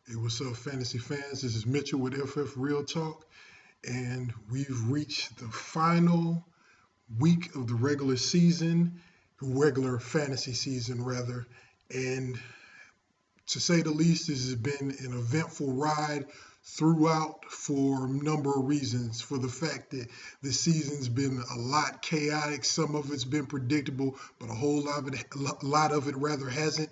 Hey, what's up, fantasy fans? This is Mitchell with FF Real Talk, and we've reached the final week of the regular fantasy season, rather. And to say the least, this has been an eventful ride throughout for a number of reasons. For the fact that the season's been a lot chaotic, some of it's been predictable, but a lot of it rather hasn't.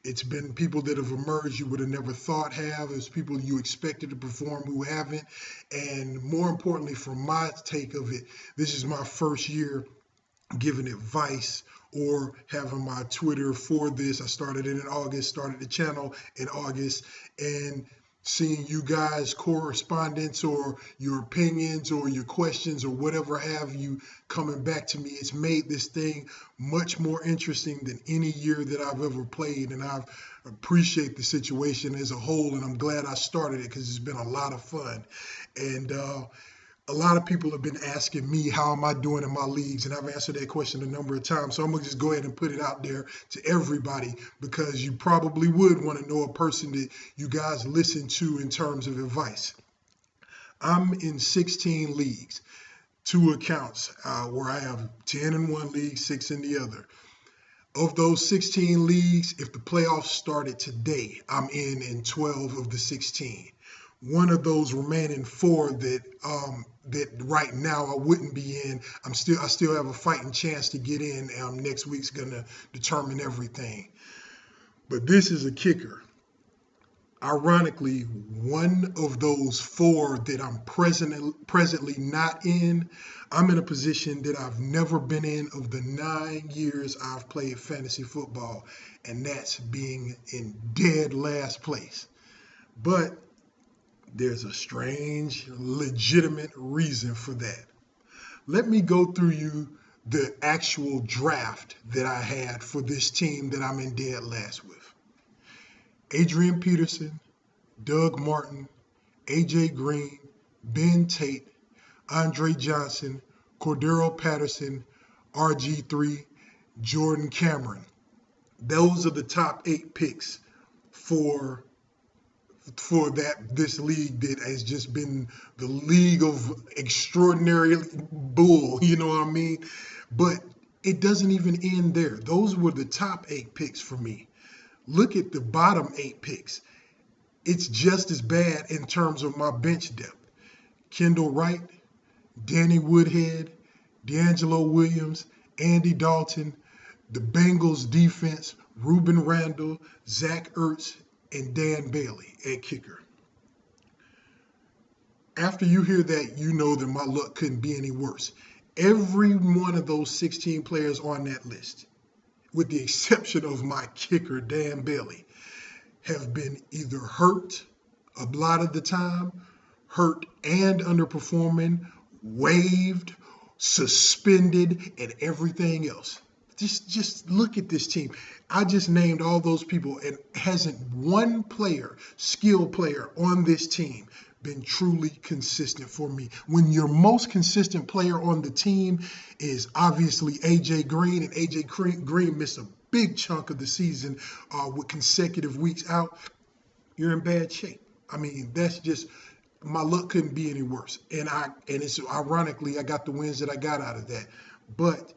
It's been people that have emerged you would have never thought have. It's people you expected to perform who haven't. And more importantly, from my take of it, this is my first year giving advice or having my Twitter for this. I started it in August, started the channel in August, and seeing you guys' correspondence or your opinions or your questions or whatever have you coming back to me, it's made this thing much more interesting than any year that I've ever played. And I appreciate the situation as a whole, and I'm glad I started it because it's been a lot of fun. And a lot of people have been asking me how am I doing in my leagues, and I've answered that question a number of times. So I'm gonna just go ahead and put it out there to everybody because you probably would want to know a person that you guys listen to in terms of advice. I'm in 16 leagues, two accounts where I have 10 in one league, 6 in the other. Of those 16 leagues, if the playoffs started today, I'm in 12 of the 16. One of those remaining four that right now I wouldn't be in, I still have a fighting chance to get in. Next week's gonna determine everything. But this is a kicker. Ironically, one of those four that I'm presently not in, I'm in a position that I've never been in of the 9 years I've played fantasy football, and that's being in dead last place. But there's a strange, legitimate reason for that. Let me go through you the actual draft that I had for this team that I'm in dead last with. Adrian Peterson, Doug Martin, AJ Green, Ben Tate, Andre Johnson, Cordero Patterson, RG3, Jordan Cameron. Those are the top 8 picks for this league that has just been the league of extraordinary bull, you know what I mean? But it doesn't even end there. Those were the top 8 picks for me. Look at the bottom 8 picks. It's just as bad in terms of my bench depth. Kendall Wright, Danny Woodhead, D'Angelo Williams, Andy Dalton, the Bengals defense, Ruben Randall, Zach Ertz, and Dan Bailey at kicker. After you hear that, you know that my luck couldn't be any worse. Every one of those 16 players on that list, with the exception of my kicker, Dan Bailey, have been either hurt a lot of the time, hurt and underperforming, waived, suspended, and everything else. Just look at this team. I just named all those people, and hasn't one player, skilled player on this team been truly consistent for me. When your most consistent player on the team is obviously AJ Green, and AJ Green missed a big chunk of the season with consecutive weeks out, you're in bad shape. I mean, that's just my luck couldn't be any worse. And it's ironically I got the wins that I got out of that. But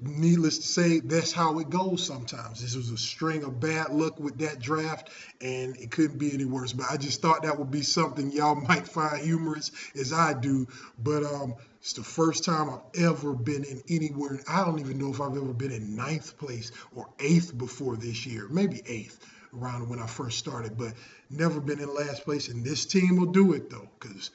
needless to say, that's how it goes sometimes. This was a string of bad luck with that draft, and it couldn't be any worse. But I just thought that would be something y'all might find humorous as I do. But it's the first time I've ever been in anywhere. I don't even know if I've ever been in 9th place or 8th before this year. Maybe 8th around when I first started, but never been in last place. And this team will do it though, because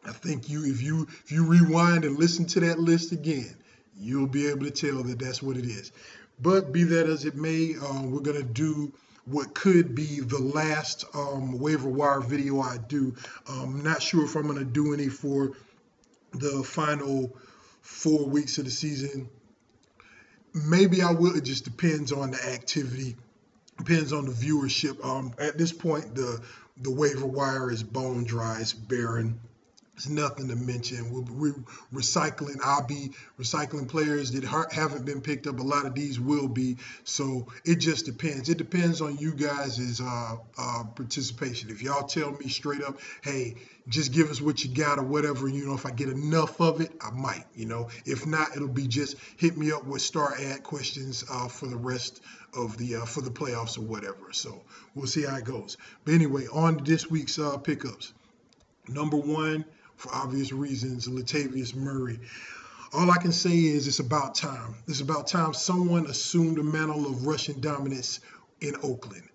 I think if you rewind and listen to that list again, you'll be able to tell that that's what it is. But be that as it may, we're going to do what could be the last waiver wire video I do. I'm not sure if I'm going to do any for the final 4 weeks of the season. Maybe I will. It just depends on the activity, depends on the viewership. At this point, the waiver wire is bone dry, it's barren. It's nothing to mention. We're recycling. I'll be recycling players that haven't been picked up. A lot of these will be. So it just depends. It depends on you guys' participation. If y'all tell me straight up, hey, just give us what you got or whatever, if I get enough of it, I might, If not, it'll be just hit me up with star ad questions for the rest of for the playoffs or whatever. So we'll see how it goes. But anyway, on to this week's pickups. Number one, for obvious reasons, Latavius Murray. All I can say is it's about time. It's about time someone assumed the mantle of Russian dominance in Oakland.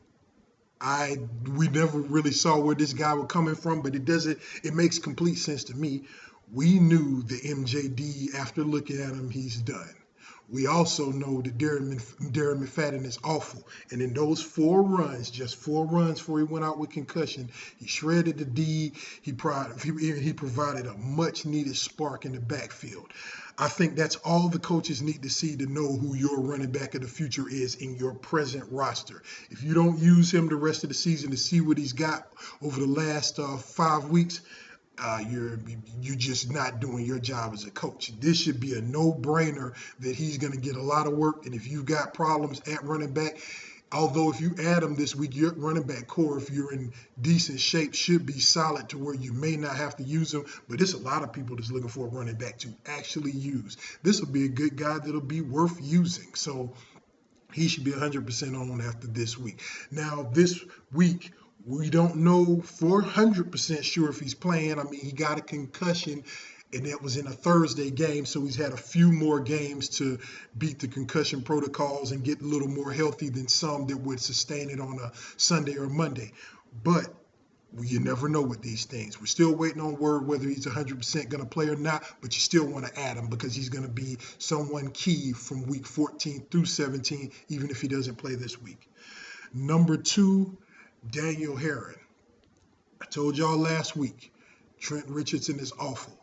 We never really saw where this guy was coming from, but it makes complete sense to me. We knew the MJD, after looking at him, he's done. We also know that Darren McFadden is awful. And in those just 4 runs before he went out with concussion, he shredded the D. He provided a much needed spark in the backfield. I think that's all the coaches need to see to know who your running back of the future is in your present roster. If you don't use him the rest of the season to see what he's got over the last 5 weeks, you're just not doing your job as a coach. This should be a no-brainer that he's going to get a lot of work. And if you've got problems at running back, although if you add him this week, your running back core, if you're in decent shape, should be solid to where you may not have to use him. But there's a lot of people that's looking for a running back to actually use. This will be a good guy that'll be worth using. So he should be 100% on after this week. Now, this week, we don't know 400% sure if he's playing. I mean, he got a concussion, and that was in a Thursday game, so he's had a few more games to beat the concussion protocols and get a little more healthy than some that would sustain it on a Sunday or Monday. But you never know with these things. We're still waiting on word whether he's 100% going to play or not, but you still want to add him because he's going to be someone key from week 14 through 17, even if he doesn't play this week. Number 2, Daniel Herron. I told y'all last week, Trent Richardson is awful.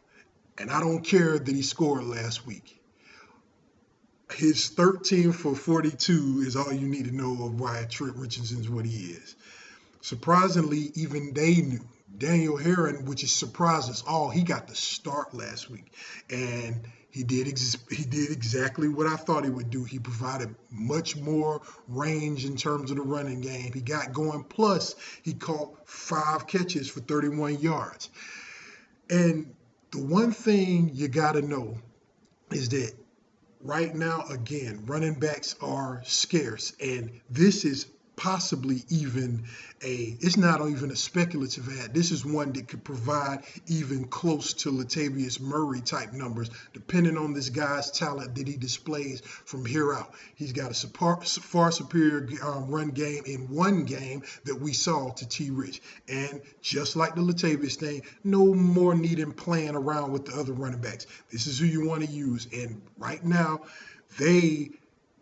And I don't care that he scored last week. His 13 for 42 is all you need to know of why Trent Richardson is what he is. Surprisingly, even they knew. Daniel Herron, which is surprised us all, he got the start last week. And he did exactly what I thought he would do. He provided much more range in terms of the running game. He got going, plus he caught 5 catches for 31 yards. And the one thing you got to know is that right now, again, running backs are scarce. And this is possibly even it's not even a speculative ad. This is one that could provide even close to Latavius Murray type numbers, depending on this guy's talent that he displays from here out. He's got a far superior run game in one game that we saw to T. Rich. And just like the Latavius thing, no more need in playing around with the other running backs. This is who you want to use. And right now, they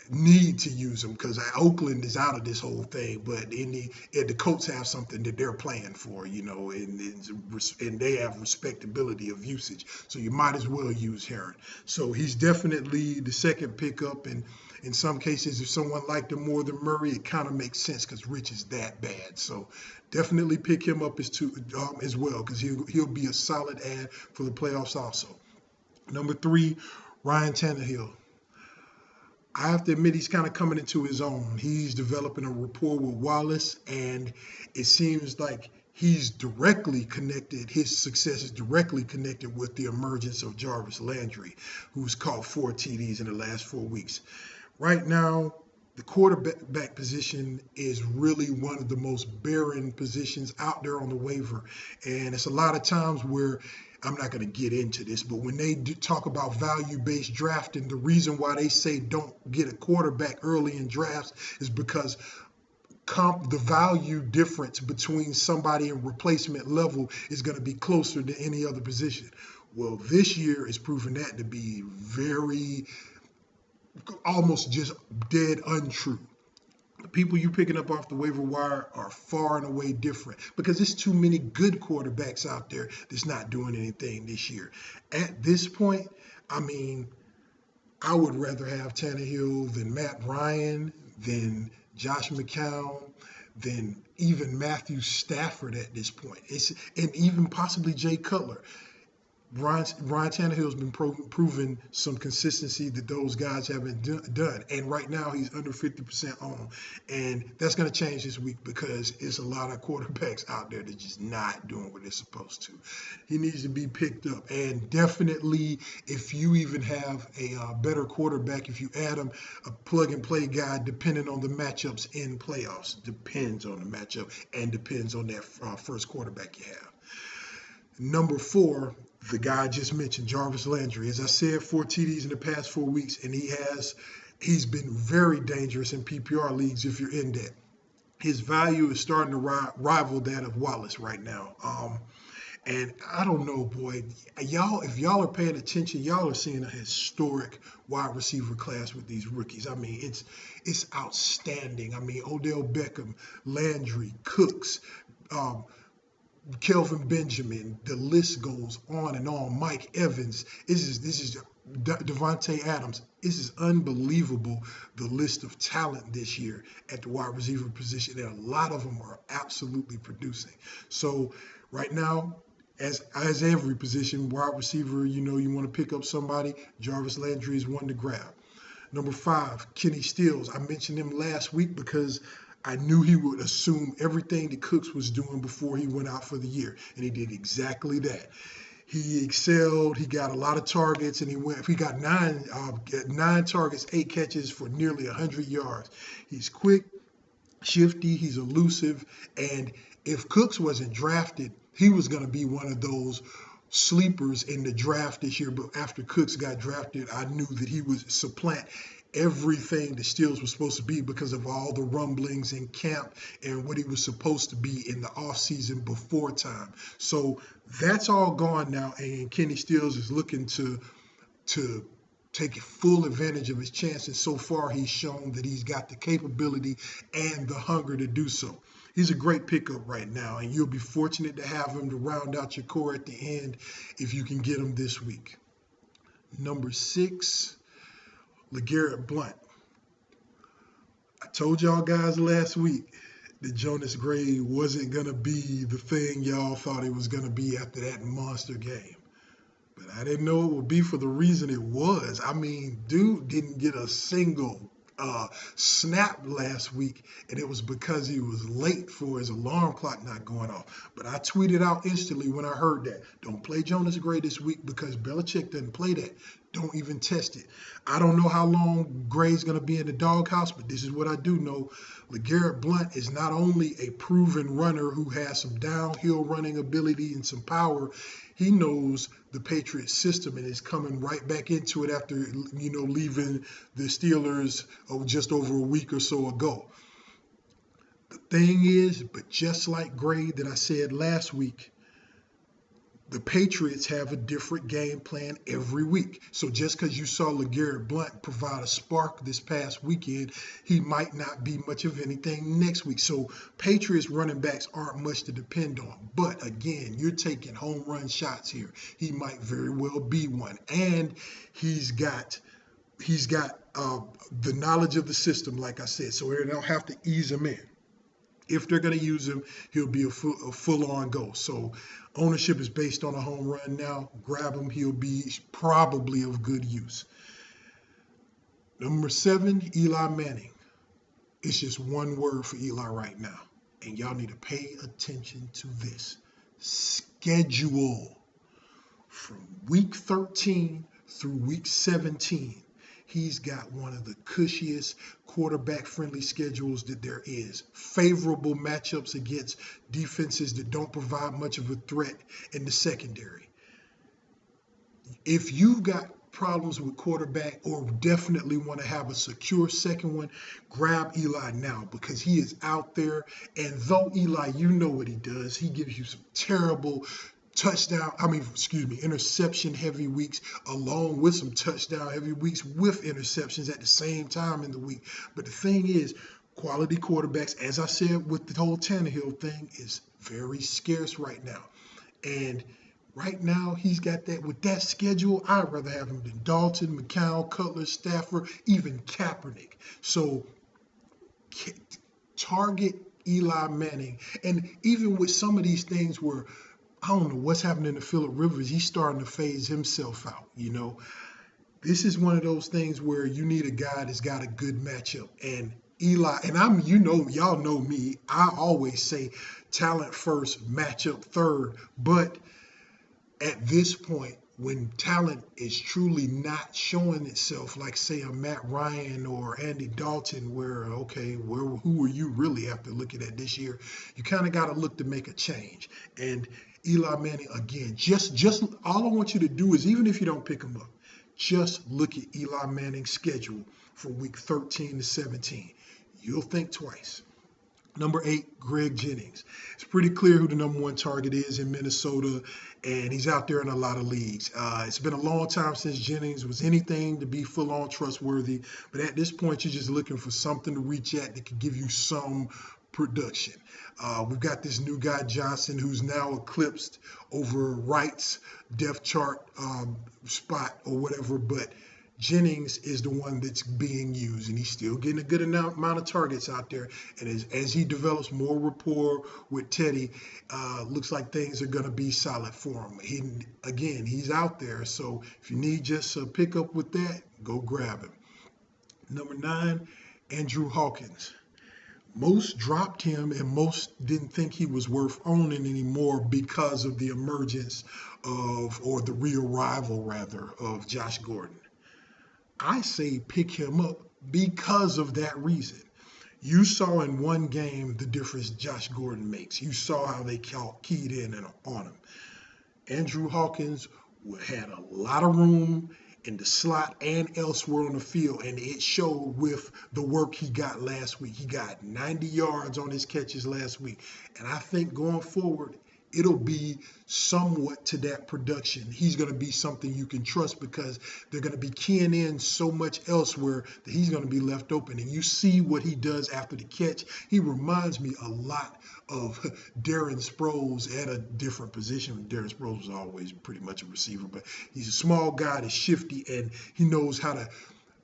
need to use them because Oakland is out of this whole thing, but the Colts have something that they're playing for, and they have respectability of usage, so you might as well use Herron. So he's definitely the second pickup, and in some cases, if someone liked him more than Murray, it kind of makes sense because Rich is that bad. So definitely pick him up as well because he'll be a solid add for the playoffs also. Number 3, Ryan Tannehill. I have to admit he's kind of coming into his own. He's developing a rapport with Wallace, and it seems like he's directly connected. His success is directly connected with the emergence of Jarvis Landry, who's caught 4 TDs in the last 4 weeks. Right now, the quarterback position is really one of the most barren positions out there on the waiver. And it's a lot of times where, I'm not going to get into this, but when they talk about value-based drafting, the reason why they say don't get a quarterback early in drafts is because the value difference between somebody in replacement level is going to be closer to any other position. Well, this year is proving that to be almost just dead untrue. The people you picking up off the waiver wire are far and away different because there's too many good quarterbacks out there that's not doing anything this year. At this point, I mean, I would rather have Tannehill than Matt Ryan, than Josh McCown, than even Matthew Stafford at this point. And even possibly Jay Cutler. Ryan Tannehill's been proving some consistency that those guys haven't done. And right now he's under 50% on. And that's going to change this week because it's a lot of quarterbacks out there that just not doing what they're supposed to. He needs to be picked up. And definitely, if you even have a better quarterback, if you add him a plug and play guy, depending on the matchups in playoffs, depends on the matchup and depends on that first quarterback you have. Number 4, the guy I just mentioned, Jarvis Landry. As I said, 4 TDs in the past 4 weeks, and he's been very dangerous in PPR leagues if you're in that. His value is starting to rival that of Wallace right now. And I don't know, boy, if y'all are paying attention, y'all are seeing a historic wide receiver class with these rookies. I mean, it's outstanding. I mean, Odell Beckham, Landry, Cooks, Kelvin Benjamin, the list goes on and on. Mike Evans, this is Devontae Adams. This is unbelievable, the list of talent this year at the wide receiver position. And a lot of them are absolutely producing. So right now, as every position, wide receiver, you want to pick up somebody, Jarvis Landry is one to grab. Number 5, Kenny Stills. I mentioned him last week because I knew he would assume everything that Cooks was doing before he went out for the year, and he did exactly that. He excelled. He got a lot of targets, and he got 9 targets, 8 catches for nearly 100 yards. He's quick, shifty, he's elusive, and if Cooks wasn't drafted, he was going to be one of those sleepers in the draft this year. But after Cooks got drafted, I knew that he would supplant everything the Steelers was supposed to be because of all the rumblings in camp and what he was supposed to be in the offseason before time. So that's all gone now, and Kenny Stills is looking to take full advantage of his chances. So far, he's shown that he's got the capability and the hunger to do so. He's a great pickup right now, and you'll be fortunate to have him to round out your core at the end if you can get him this week. Number 6, LeGarrette Blount. I told y'all guys last week that Jonas Gray wasn't going to be the thing y'all thought it was going to be after that monster game. But I didn't know it would be for the reason it was. I mean, dude didn't get a single snap last week, and it was because he was late for his alarm clock not going off. But I tweeted out instantly when I heard that, don't play Jonas Gray this week because Belichick doesn't play that. Don't even test it. I don't know how long Gray's going to be in the doghouse, but this is what I do know. LeGarrette Blount is not only a proven runner who has some downhill running ability and some power, he knows the Patriots system and is coming right back into it after, leaving the Steelers just over a week or so ago. The thing is, but just like Gray that I said last week, the Patriots have a different game plan every week. So just because you saw LeGarrette Blount provide a spark this past weekend, he might not be much of anything next week. So Patriots running backs aren't much to depend on. But again, you're taking home run shots here. He might very well be one. And he's got the knowledge of the system, like I said, so they don't have to ease him in. If they're going to use him, he'll be a full-on go. So ownership is based on a home run now. Grab him. He'll be probably of good use. Number 7, Eli Manning. It's just one word for Eli right now. And y'all need to pay attention to this. Schedule. From week 13 through week 17. He's got one of the cushiest quarterback-friendly schedules that there is. Favorable matchups against defenses that don't provide much of a threat in the secondary. If you've got problems with quarterback or definitely want to have a secure second one, grab Eli now because he is out there. And though Eli, you know what he does, he gives you some terrible interception heavy weeks along with some touchdown heavy weeks with interceptions at the same time in the week. But the thing is, quality quarterbacks, as I said with the whole Tannehill thing, is very scarce right now. And right now, he's got that. With that schedule, I'd rather have him than Dalton, McCown, Cutler, Stafford, even Kaepernick. So target Eli Manning. And even with some of these things where I don't know what's happening to Phillip Rivers. He's starting to phase himself out. This is one of those things where you need a guy that's got a good matchup. And Eli, and y'all know me, I always say talent first, matchup third. But at this point, when talent is truly not showing itself, like say a Matt Ryan or Andy Dalton, who are you really after looking at this year? You kind of got to look to make a change. And Eli Manning, again, just all I want you to do is, even if you don't pick him up, just look at Eli Manning's schedule for week 13 to 17. You'll think twice. Number 8, Greg Jennings. It's pretty clear who the number 1 target is in Minnesota, and he's out there in a lot of leagues. It's been a long time since Jennings was anything to be full-on trustworthy, but at this point, you're just looking for something to reach at that could give you some production. We've got this new guy, Johnson, who's now eclipsed over Wright's depth chart spot or whatever, but Jennings is the one that's being used, and he's still getting a good amount of targets out there. And as he develops more rapport with Teddy, looks like things are going to be solid for him. He's out there, so if you need just a pickup with that, go grab him. Number 9, Andrew Hawkins. Most dropped him, and most didn't think he was worth owning anymore because of the emergence or the re-arrival, rather, of Josh Gordon. I say pick him up because of that reason. You saw in one game the difference Josh Gordon makes. You saw how they keyed in on him. Andrew Hawkins had a lot of room in the slot and elsewhere on the field, and it showed with the work he got last week. He got 90 yards on his catches last week, and I think going forward, it'll be somewhat to that production. He's going to be something you can trust because they're going to be keying in so much elsewhere that he's going to be left open. And you see what he does after the catch. He reminds me a lot of Darren Sproles at a different position. Darren Sproles was always pretty much a receiver, but he's a small guy that's shifty, and he knows how to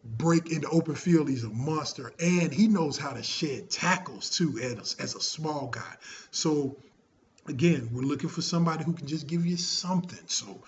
break into open field. He's a monster, and he knows how to shed tackles too as a small guy. So again, we're looking for somebody who can just give you something. So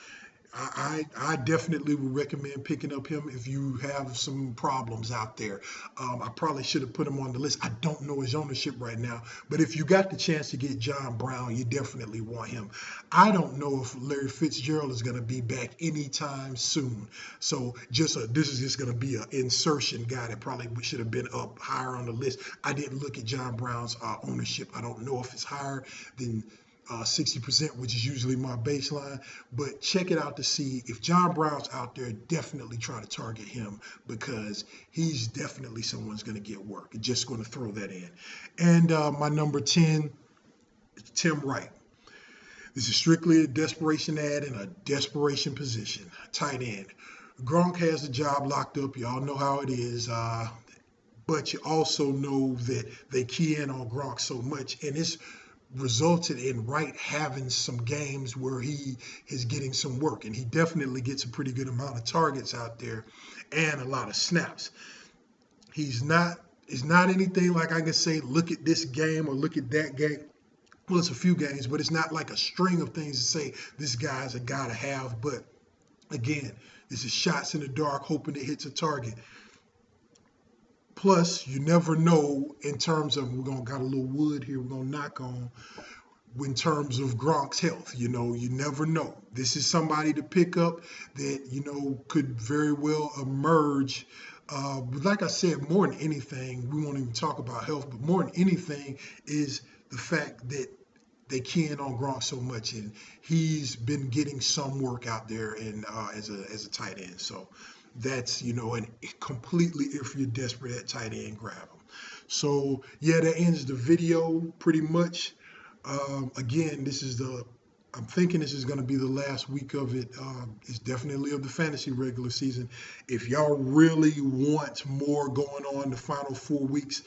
I definitely would recommend picking up him if you have some problems out there. I probably should have put him on the list. I don't know his ownership right now, but if you got the chance to get John Brown, you definitely want him. I don't know if Larry Fitzgerald is going to be back anytime soon. So this is just going to be an insertion guy that probably should have been up higher on the list. I didn't look at John Brown's ownership. I don't know if it's higher than 60%, which is usually my baseline, but check it out to see if John Brown's out there. Definitely try to target him because he's definitely someone's going to get work. Just going to throw that in. And my number 10 is Tim Wright. This is strictly a desperation ad in a desperation position, tight end. Gronk has the job locked up. Y'all know how it is. But you also know that they key in on Gronk so much, and it's resulted in Wright having some games where he is getting some work, and he definitely gets a pretty good amount of targets out there and a lot of snaps. It's not anything like I can say, look at this game or look at that game. Well, it's a few games, but it's not like a string of things to say this guy's a guy to have. But again, this is shots in the dark, hoping it hits a target. Plus, you never know in terms of, got a little wood here we're going to knock on, in terms of Gronk's health. You never know. This is somebody to pick up that, could very well emerge. Like I said, more than anything, we won't even talk about health, but more than anything is the fact that they key in on Gronk so much, and he's been getting some work out there and as a tight end. So that's, and completely, if you're desperate at tight end, grab them. So yeah, that ends the video pretty much. Again, I'm thinking this is going to be the last week of it. It's definitely of the fantasy regular season. If y'all really want more going on the final 4 weeks,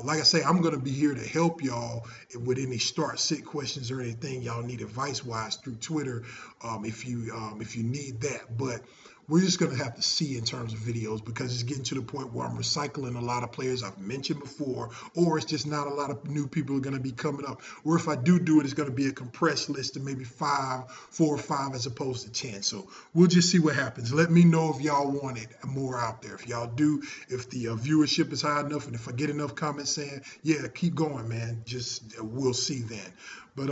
like I say, I'm going to be here to help y'all with any start-sit questions or anything y'all need advice-wise through Twitter, if you need that. But we're just going to have to see in terms of videos, because it's getting to the point where I'm recycling a lot of players I've mentioned before, or it's just not a lot of new people are going to be coming up. Or if I do it, it's going to be a compressed list of maybe 4 or 5 as opposed to 10. So we'll just see what happens. Let me know if y'all want it more out there. If y'all do, if the viewership is high enough, and if I get enough comments saying, yeah, keep going, man, just we'll see then. But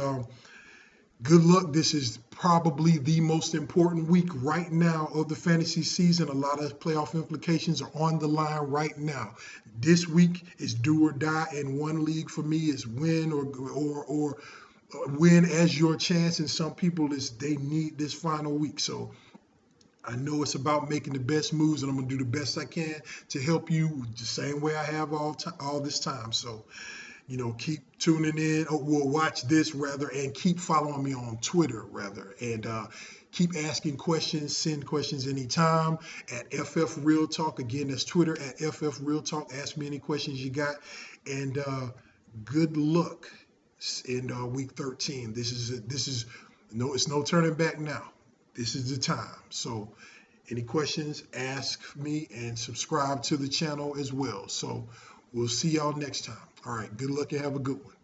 good luck. This is probably the most important week right now of the fantasy season. A lot of playoff implications are on the line right now. This week is do or die in one league for me. Is win or win as your chance. And some people they need this final week. So I know it's about making the best moves, and I'm gonna do the best I can to help you the same way I have all this time. So keep tuning in, or well, watch this rather, and keep following me on Twitter rather, and keep asking questions. Send questions anytime at FF Real Talk. Again, that's Twitter at FF Real Talk. Ask me any questions you got, and good luck in week 13. This is no, it's no turning back now. This is the time. So any questions, ask me, and subscribe to the channel as well. So we'll see y'all next time. All right, good luck and have a good one.